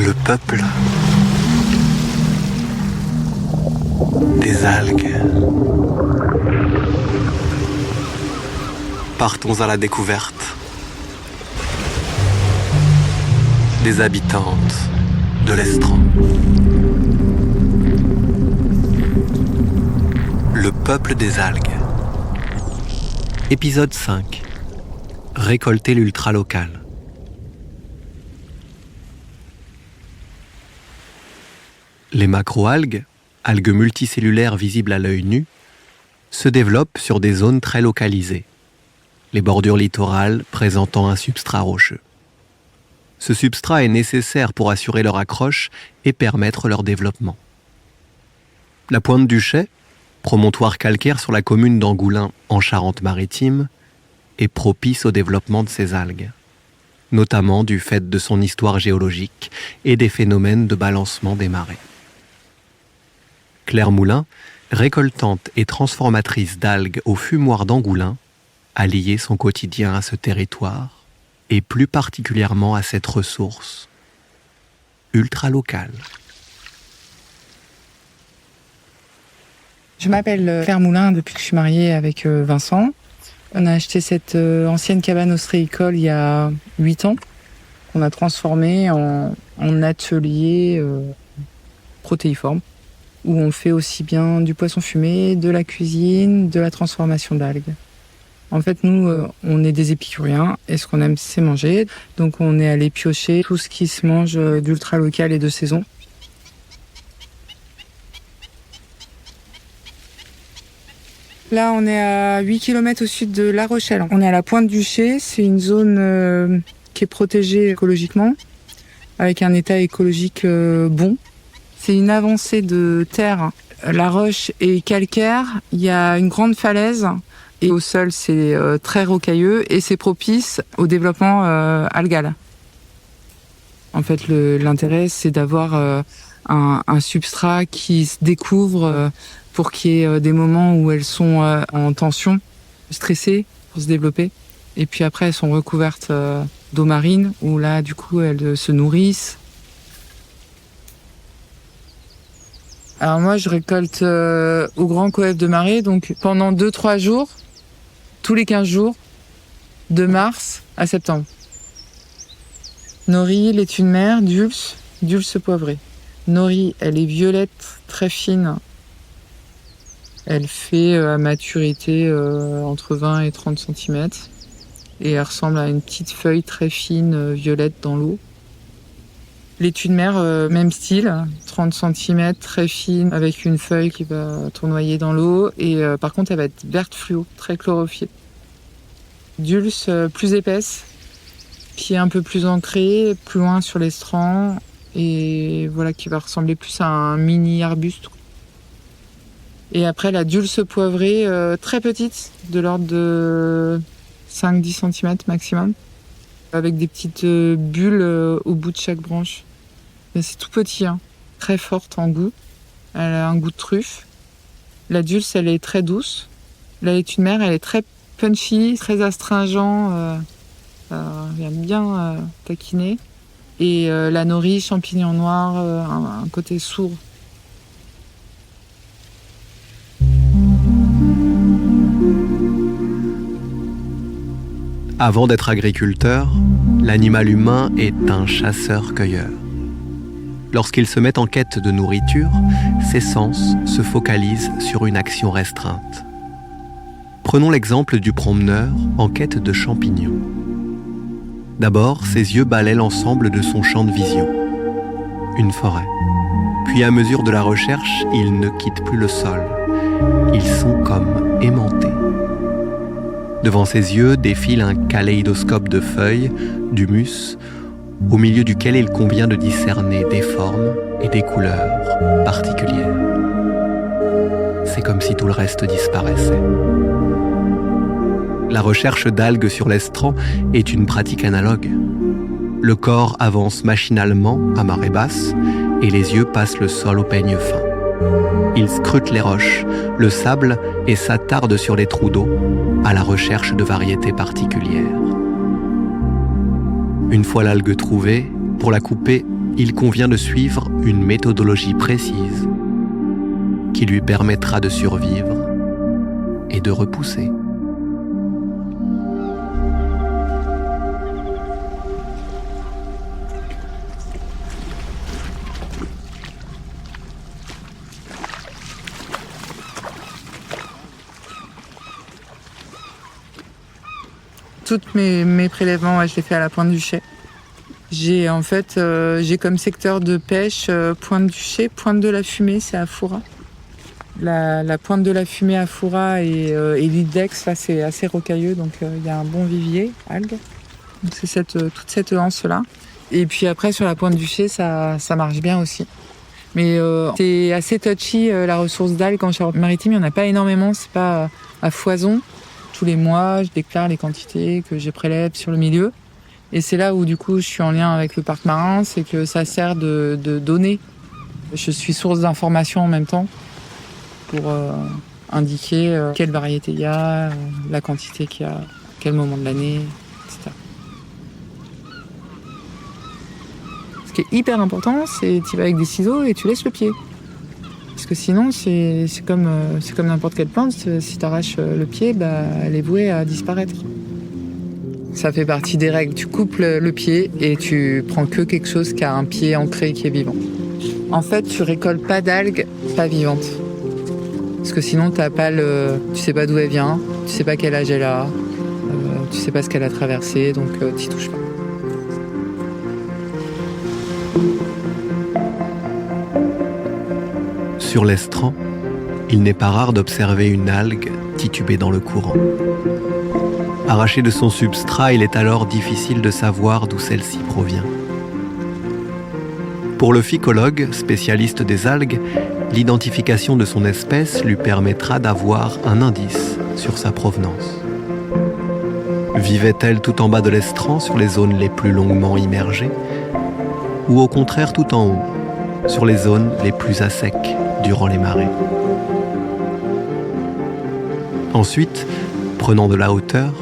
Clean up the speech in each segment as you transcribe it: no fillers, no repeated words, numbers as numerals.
Le peuple des algues. Partons à la découverte des habitantes de l'estran. Le peuple des algues. Épisode 5. Récolter l'ultra-local. Les macroalgues, algues multicellulaires visibles à l'œil nu, se développent sur des zones très localisées, les bordures littorales présentant un substrat rocheux. Ce substrat est nécessaire pour assurer leur accroche et permettre leur développement. La Pointe du Chet, promontoire calcaire sur la commune d'Angoulins en Charente-Maritime, est propice au développement de ces algues, notamment du fait de son histoire géologique et des phénomènes de balancement des marées. Claire Moulin, récoltante et transformatrice d'algues au fumoir d'Angoulins, a lié son quotidien à ce territoire et plus particulièrement à cette ressource ultra-locale. Je m'appelle Claire Moulin depuis que je suis mariée avec Vincent. On a acheté cette ancienne cabane ostréicole il y a 8 ans, qu'on a transformée en atelier protéiforme, où on fait aussi bien du poisson fumé, de la cuisine, de la transformation d'algues. En fait, nous, on est des épicuriens et ce qu'on aime, c'est manger. Donc, on est allé piocher tout ce qui se mange d'ultra-local et de saison. Là, on est à 8 km au sud de La Rochelle. On est à la Pointe du Chet. C'est une zone qui est protégée écologiquement, avec un état écologique bon. C'est une avancée de terre. La roche est calcaire. Il y a une grande falaise. Et au sol, c'est très rocailleux et c'est propice au développement algal. En fait, l'intérêt, c'est d'avoir un substrat qui se découvre pour qu'il y ait des moments où elles sont en tension, stressées pour se développer. Et puis après, elles sont recouvertes d'eau marine où là, du coup, elles se nourrissent. Alors moi, je récolte au Grand Coef de Marée, donc pendant 2-3 jours, tous les 15 jours, de mars à septembre. Nori, laitue de mer, dulce poivrée. Nori, elle est violette, très fine. Elle fait à maturité entre 20 et 30 cm. Et elle ressemble à une petite feuille très fine, violette dans l'eau. Laitue de mer, même style, 30 cm, très fine, avec une feuille qui va tournoyer dans l'eau. Et par contre, elle va être verte fluo, très chlorophylle. Dulce, plus épaisse, pied un peu plus ancré, plus loin sur l'estran. Et voilà, qui va ressembler plus à un mini arbuste. Et après, la dulce poivrée, très petite, de l'ordre de 5-10 cm maximum, avec des petites bulles au bout de chaque branche. Mais c'est tout petit, hein. Très forte en goût. Elle a un goût de truffe. La dulce, elle est très douce. La laitue de mer, elle est très punchy, très astringent. J'aime bien taquiner. Et la nori, champignon noir, un côté sourd. Avant d'être agriculteur, l'animal humain est un chasseur-cueilleur. Lorsqu'il se met en quête de nourriture, ses sens se focalisent sur une action restreinte. Prenons l'exemple du promeneur en quête de champignons. D'abord, ses yeux balaient l'ensemble de son champ de vision. Une forêt. Puis à mesure de la recherche, il ne quitte plus le sol. Ils sont comme aimantés. Devant ses yeux défile un kaléidoscope de feuilles, d'humus, au milieu duquel il convient de discerner des formes et des couleurs particulières. C'est comme si tout le reste disparaissait. La recherche d'algues sur l'estran est une pratique analogue. Le corps avance machinalement à marée basse et les yeux passent le sol au peigne fin. Il scrute les roches, le sable et s'attarde sur les trous d'eau à la recherche de variétés particulières. Une fois l'algue trouvée, pour la couper, il convient de suivre une méthodologie précise qui lui permettra de survivre et de repousser. Toutes mes prélèvements, je les fais à la Pointe du Chet. J'ai comme secteur de pêche Pointe du Chet, Pointe de la Fumée, c'est à Foura. La Pointe de la Fumée à Foura et l'île d'Aix, là c'est assez rocailleux, donc il y a un bon vivier, algues. Donc c'est toute cette anse-là. Et puis après sur la Pointe du Chet, ça marche bien aussi. Mais c'est assez touchy la ressource d'algues en Charente-Maritime, il n'y en a pas énormément, c'est pas à foison. Tous les mois, je déclare les quantités que je prélève sur le milieu. Et c'est là où, du coup, je suis en lien avec le parc marin, c'est que ça sert de données. Je suis source d'informations en même temps pour indiquer quelle variété il y a, la quantité qu'il y a, à quel moment de l'année, etc. Ce qui est hyper important, c'est que tu vas avec des ciseaux et tu laisses le pied. Parce que sinon, c'est comme n'importe quelle plante, si tu arraches le pied, elle est vouée à disparaître. Ça fait partie des règles. Tu coupes le pied et tu prends que quelque chose qui a un pied ancré qui est vivant. En fait, tu récoltes pas d'algues pas vivantes. Parce que sinon, tu sais pas d'où elle vient, tu sais pas quel âge elle a, tu sais pas ce qu'elle a traversé, donc t'y touches pas. Sur l'estran, il n'est pas rare d'observer une algue titubée dans le courant. Arrachée de son substrat, il est alors difficile de savoir d'où celle-ci provient. Pour le phycologue, spécialiste des algues, l'identification de son espèce lui permettra d'avoir un indice sur sa provenance. Vivait-elle tout en bas de l'estran, sur les zones les plus longuement immergées, ou au contraire tout en haut, sur les zones les plus à sec durant les marées? Ensuite, prenant de la hauteur,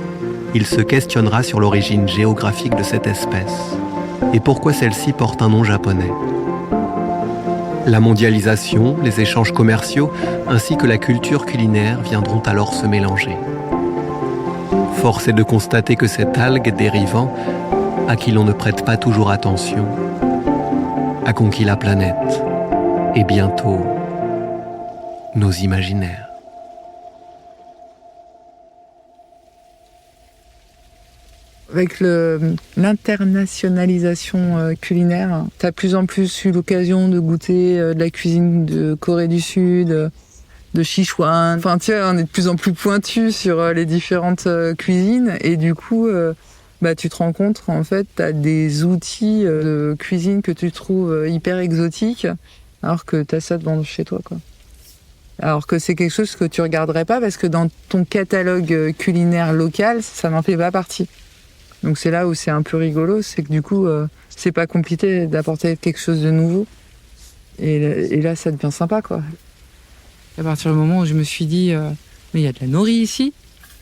il se questionnera sur l'origine géographique de cette espèce et pourquoi celle-ci porte un nom japonais. La mondialisation, les échanges commerciaux ainsi que la culture culinaire viendront alors se mélanger. Force est de constater que cette algue dérivant, à qui l'on ne prête pas toujours attention, a conquis la planète et bientôt nos imaginaires. Avec l'internationalisation culinaire, tu as de plus en plus eu l'occasion de goûter de la cuisine de Corée du Sud, de Sichuan. Enfin, tu vois, on est de plus en plus pointu sur les différentes cuisines et du coup, tu te rends compte en fait, tu as des outils de cuisine que tu trouves hyper exotiques alors que tu as ça devant chez toi, quoi. Alors que c'est quelque chose que tu regarderais pas parce que dans ton catalogue culinaire local, ça n'en fait pas partie. Donc c'est là où c'est un peu rigolo, c'est que du coup, c'est pas compliqué d'apporter quelque chose de nouveau. Et là, ça devient sympa, quoi. À partir du moment où je me suis dit, mais il y a de la nori ici,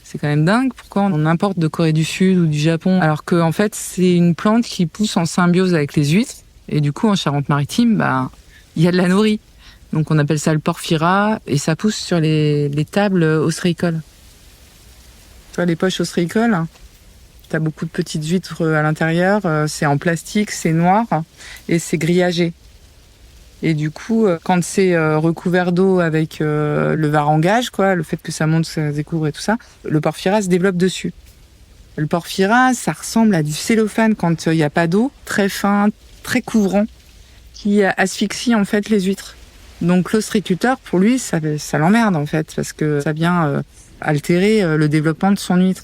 c'est quand même dingue. Pourquoi on importe de Corée du Sud ou du Japon alors qu'en fait, c'est une plante qui pousse en symbiose avec les huîtres. Et du coup, en Charente-Maritime, il y a de la nori. Donc on appelle ça le porphyra et ça pousse sur les tables ostréicoles. Tu vois, les poches ostréicoles, t'as beaucoup de petites huîtres à l'intérieur, c'est en plastique, c'est noir et c'est grillagé. Et du coup, quand c'est recouvert d'eau avec le varangage, quoi, le fait que ça monte, ça se découvre et tout ça, le porphyra se développe dessus. Le porphyra, ça ressemble à du cellophane quand il n'y a pas d'eau, très fin, très couvrant, qui asphyxie en fait les huîtres. Donc l'ostréiculteur, pour lui, ça l'emmerde en fait, parce que ça vient altérer le développement de son huître.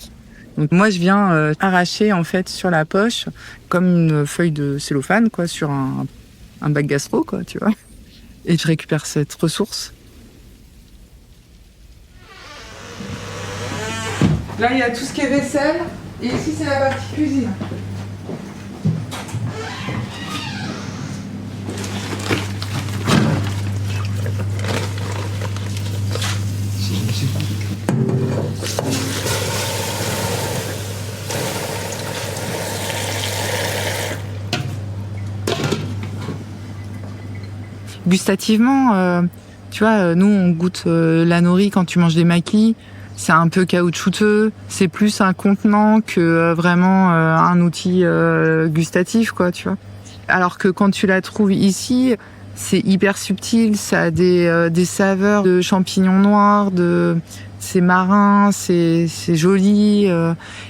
Donc moi, je viens arracher en fait sur la poche, comme une feuille de cellophane, quoi, sur un bac gastro, quoi, tu vois. Et je récupère cette ressource. Là, il y a tout ce qui est vaisselle, et ici, c'est la partie cuisine. Gustativement, tu vois, nous on goûte la nori quand tu manges des makis, c'est un peu caoutchouteux, c'est plus un contenant que vraiment un outil gustatif, quoi, tu vois. Alors que quand tu la trouves ici, c'est hyper subtil, ça a des saveurs de champignons noirs, c'est marin, c'est joli.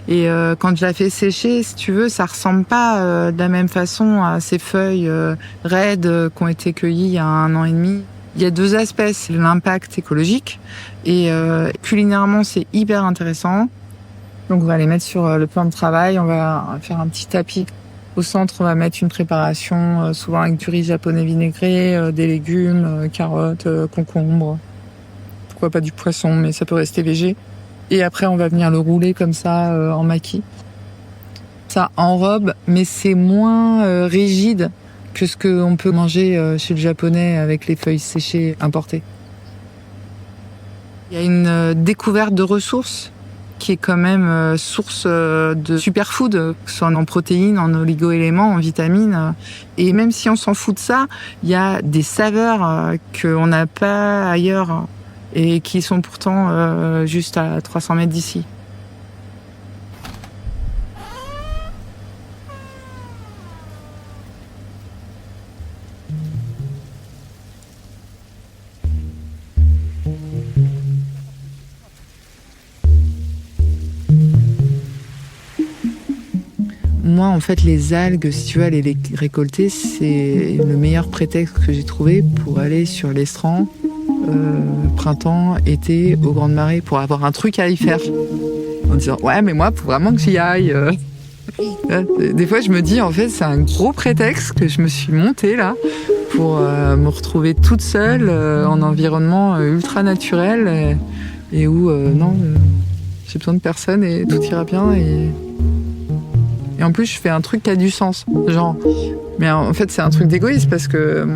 Quand je la fais sécher, si tu veux, ça ressemble pas de la même façon à ces feuilles raides qui ont été cueillies il y a 1 an et demi. Il y a 2 aspects, c'est l'impact écologique et culinairement c'est hyper intéressant. Donc on va les mettre sur le plan de travail, on va faire un petit tapis. Au centre, on va mettre une préparation, souvent avec du riz japonais vinaigré, des légumes, carottes, concombres. Pourquoi pas du poisson, mais ça peut rester végé. Et après, on va venir le rouler comme ça en maki. Ça enrobe, mais c'est moins rigide que ce qu'on peut manger chez le japonais avec les feuilles séchées importées. Il y a une découverte de ressources qui est quand même source de superfood, que ce soit en protéines, en oligo-éléments, en vitamines. Et même si on s'en fout de ça, il y a des saveurs qu'on n'a pas ailleurs et qui sont pourtant juste à 300 mètres d'ici. Moi, en fait, les algues, si tu veux aller les récolter, c'est le meilleur prétexte que j'ai trouvé pour aller sur l'estran, printemps, été, aux grandes marées, pour avoir un truc à y faire. En disant, ouais, mais moi, faut vraiment que j'y aille. Des fois, je me dis, en fait, c'est un gros prétexte que je me suis montée là pour me retrouver toute seule en environnement ultra naturel et où, non, j'ai besoin de personne et tout ira bien. Et en plus, je fais un truc qui a du sens, genre. Mais en fait, c'est un truc d'égoïste parce que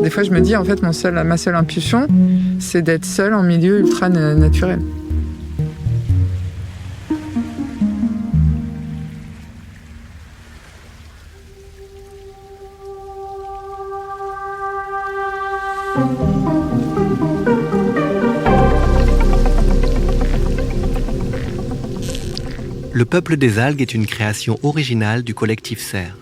des fois, je me dis, en fait, ma seule impulsion, c'est d'être seule en milieu ultra naturel. Le peuple des algues est une création originale du collectif Serre.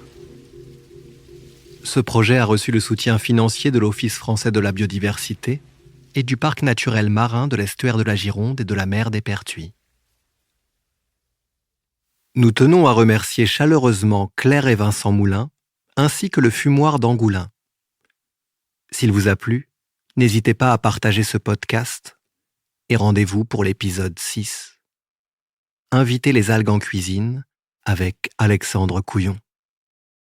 Ce projet a reçu le soutien financier de l'Office français de la biodiversité et du parc naturel marin de l'estuaire de la Gironde et de la mer des Pertuis. Nous tenons à remercier chaleureusement Claire et Vincent Moulin, ainsi que le fumoir d'Angoulin. S'il vous a plu, n'hésitez pas à partager ce podcast et rendez-vous pour l'épisode 6. Inviter les algues en cuisine avec Alexandre Couillon.